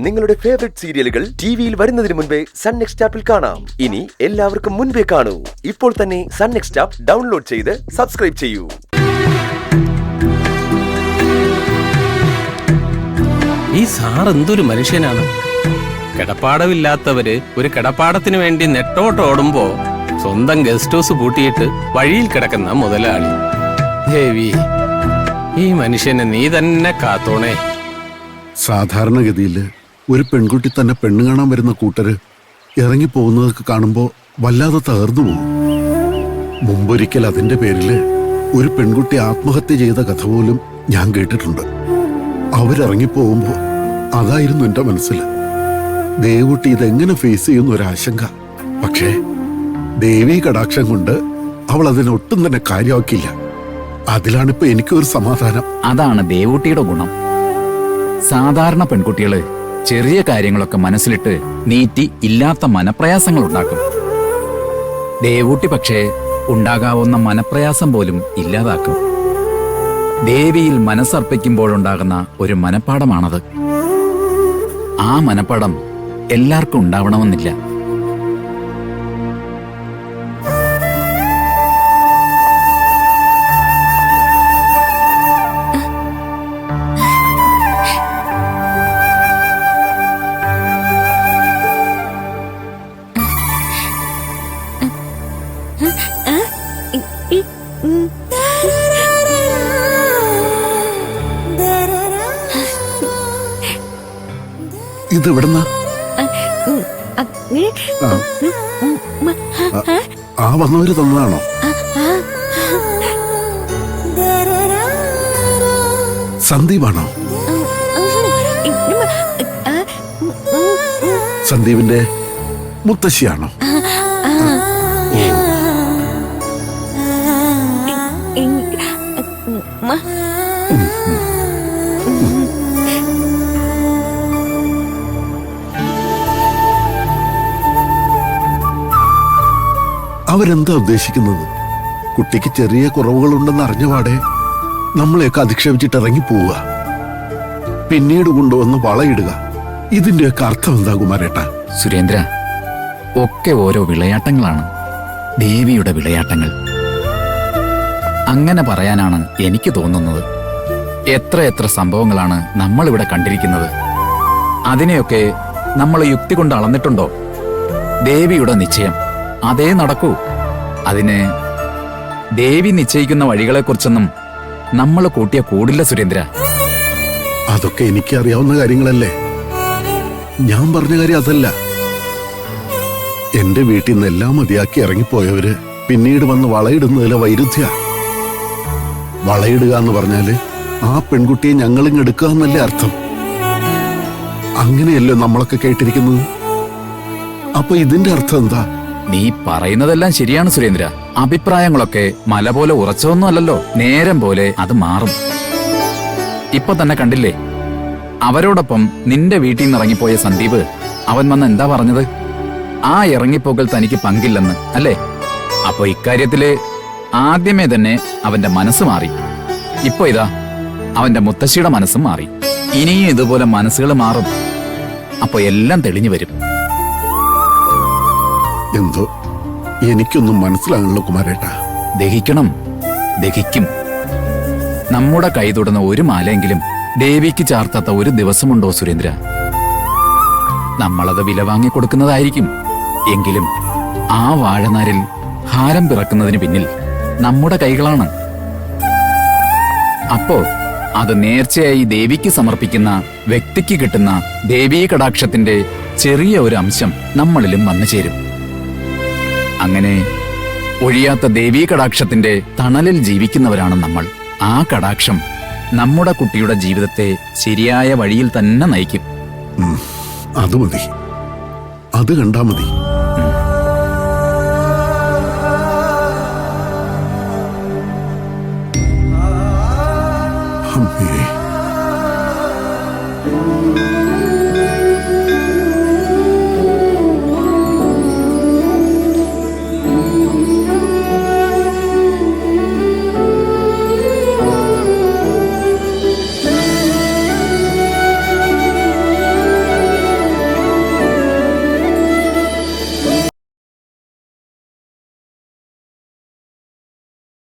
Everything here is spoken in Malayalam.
നിങ്ങളുടെ ഫേവറേറ്റ് സീരിയലുകൾ ടിവിയിൽ വരുന്നതിന് മുൻപേ സൺ നെക്സ്റ്റ് ആപ്പിൽ കാണാം. ഇനി എല്ലാവർക്കും മുൻപേ കാണൂ. ഇപ്പോൾ തന്നെ സൺ നെക്സ്റ്റ് ആപ്പ് ഡൗൺലോഡ് ചെയ്ത് സബ്സ്ക്രൈബ് ചെയ്യൂ. ഈ സാർ എന്തൊരു മനുഷ്യനാണ്. കിടപ്പാടമില്ലാത്തവര് ഒരു കിടപ്പാടത്തിന് വേണ്ടി നെട്ടോട്ടോടുമ്പോ സ്വന്തം ഗസ്റ്റ് ഹൗസ് പൂട്ടിയിട്ട് വഴിയിൽ കിടക്കുന്ന മുതലാളി. ദേവി, ഈ മനുഷ്യനെ നീ തന്നെ കാത്തോണേ. സാധാരണഗതിയിൽ ഒരു പെൺകുട്ടി തന്നെ പെണ്ണ് കാണാൻ വരുന്ന കൂട്ടര് ഇറങ്ങിപ്പോകുന്നതൊക്കെ കാണുമ്പോൾ വല്ലാതെ തകർന്നു പോകും. മുമ്പൊരിക്കൽ അതിന്റെ പേരില് ഒരു പെൺകുട്ടി ആത്മഹത്യ ചെയ്ത കഥ പോലും ഞാൻ കേട്ടിട്ടുണ്ട്. അവരിറങ്ങിപ്പോകുമ്പോ അതായിരുന്നു എന്റെ മനസ്സിൽ. ദേവുട്ടി ഇതെങ്ങനെ ഫേസ് ചെയ്യുന്ന ഒരാശങ്ക. പക്ഷേ ദേവി കടാക്ഷം കൊണ്ട് അവൾ അതിനൊട്ടും തന്നെ കാര്യമാക്കില്ല. അതിലാണിപ്പോ എനിക്കൊരു സമാധാനം. അതാണ് ദേവൂട്ടിയുടെ ഗുണം. സാധാരണ പെൺകുട്ടികള് ചെറിയ കാര്യങ്ങളൊക്കെ മനസ്സിലിട്ട് നീറ്റി ഇല്ലാത്ത മനപ്രയാസങ്ങൾ ഉണ്ടാക്കും. ദേവൂട്ടി പക്ഷേ ഉണ്ടാകാവുന്ന മനപ്രയാസം പോലും ഇല്ലാതാക്കും. ദേവിയിൽ മനസ്സർപ്പിക്കുമ്പോഴുണ്ടാകുന്ന ഒരു മനപ്പാടമാണത്. ആ മനപ്പാടം എല്ലാവർക്കും ഉണ്ടാവണമെന്നില്ല. ഇതെവിടുന്നാ? ആ വന്നവര് തന്നതാണോ? സന്ദീപാണോ? സന്ദീപിന്റെ മുത്തശ്ശിയാണോ? അവരെന്താ ഉദ്ദേശിക്കുന്നത്? കുട്ടിക്ക് ചെറിയ കുറവുകളുണ്ടെന്ന് അറിഞ്ഞപാടെ നമ്മളെയൊക്കെ അധിക്ഷേപിച്ചിട്ട് ഇറങ്ങി പോവുക, പിന്നീട് കൊണ്ടുവന്ന് വളയിടുക. ഇതിന്റെയൊക്കെ അർത്ഥം എന്താ കുമാരേട്ടാ? സുരേന്ദ്ര, ഒക്കെ ഓരോ വിളയാട്ടങ്ങളാണ്. ദേവിയുടെ വിളയാട്ടങ്ങൾ. അങ്ങനെ പറയാനാണ് എനിക്ക് തോന്നുന്നത്. എത്ര സംഭവങ്ങളാണ് നമ്മളിവിടെ കണ്ടിരിക്കുന്നത്. അതിനെയൊക്കെ നമ്മൾ യുക്തി കൊണ്ട് അളന്നിട്ടുണ്ടോ? ദേവിയുടെ നിശ്ചയം അതേ നടക്കൂ. അതിന് ദേവി നിശ്ചയിക്കുന്ന വഴികളെക്കുറിച്ചൊന്നും നമ്മൾ കൂട്ടിയ കൂടില്ല സുരേന്ദ്ര. അതൊക്കെ എനിക്ക് അറിയാവുന്ന കാര്യങ്ങളല്ലേ. ഞാൻ പറഞ്ഞ കാര്യം അതല്ല. എന്റെ വീട്ടിൽ നിന്ന് എല്ലാം മതിയാക്കി ഇറങ്ങിപ്പോയവര് പിന്നീട് വന്ന് വളയിടുന്നതിലെ വൈരുദ്ധ്യ. വളയിടുക എന്ന് പറഞ്ഞാല് ആ പെൺകുട്ടിയെ ഞങ്ങളിങ് എടുക്കുക എന്നല്ലേ അർത്ഥം. അങ്ങനെയല്ലോ നമ്മളൊക്കെ കേട്ടിരിക്കുന്നത്. അപ്പൊ ഇതിന്റെ അർത്ഥം എന്താ? നീ പറയുന്നതെല്ലാം ശരിയാണ് സുരേന്ദ്ര. അഭിപ്രായങ്ങളൊക്കെ മല പോലെ ഉറച്ചതൊന്നും അല്ലല്ലോ. നേരം പോലെ അത് മാറും. ഇപ്പൊ തന്നെ കണ്ടില്ലേ, അവരോടൊപ്പം നിന്റെ വീട്ടിൽ നിന്ന് ഇറങ്ങിപ്പോയ സന്ദീപ്. അവൻ വന്ന് എന്താ പറഞ്ഞത്? ആ ഇറങ്ങിപ്പോകൽ തനിക്ക് പങ്കില്ലെന്ന് അല്ലേ? അപ്പൊ ഇക്കാര്യത്തില് ആദ്യമേ തന്നെ അവന്റെ മനസ്സ് മാറി. ഇപ്പൊ ഇതാ അവന്റെ മുത്തശ്ശിയുടെ മനസ്സും മാറി. ഇനിയും ഇതുപോലെ മനസ്സുകൾ മാറും. അപ്പൊ എല്ലാം തെളിഞ്ഞു വരും. എന്തോ എനിക്കൊന്നും മനസ്സിലാകണല്ലോ കുമാരേട്ടാ. ദഹിക്കണം, ദഹിക്കും. നമ്മുടെ കൈ തൊടുന്ന ഒരു മാലയെങ്കിലും ദേവിക്ക് ചാർത്താത്ത ഒരു ദിവസമുണ്ടോ സുരേന്ദ്ര? നമ്മളത് വില വാങ്ങി കൊടുക്കുന്നതായിരിക്കും. എങ്കിലും ആ വാഴനാരിൽ ഹാരം പിറക്കുന്നതിന് പിന്നിൽ നമ്മുടെ കൈകളാണ്. അപ്പോ അത് നേർച്ചയായി ദേവിക്ക് സമർപ്പിക്കുന്ന വ്യക്തിക്ക് കിട്ടുന്ന ദേവീ കടാക്ഷത്തിന്റെ ചെറിയ ഒരു അംശം നമ്മളിലും വന്നു ചേരും. അങ്ങനെ ഒഴിയാത്ത ദേവീ കടാക്ഷത്തിന്റെ തണലിൽ ജീവിക്കുന്നവരാണ് നമ്മൾ. ആ കടാക്ഷം നമ്മുടെ കുട്ടിയുടെ ജീവിതത്തെ ശരിയായ വഴിയിൽ തന്നെ നയിക്കും. അത് മതി, അത് കണ്ടാ മതി.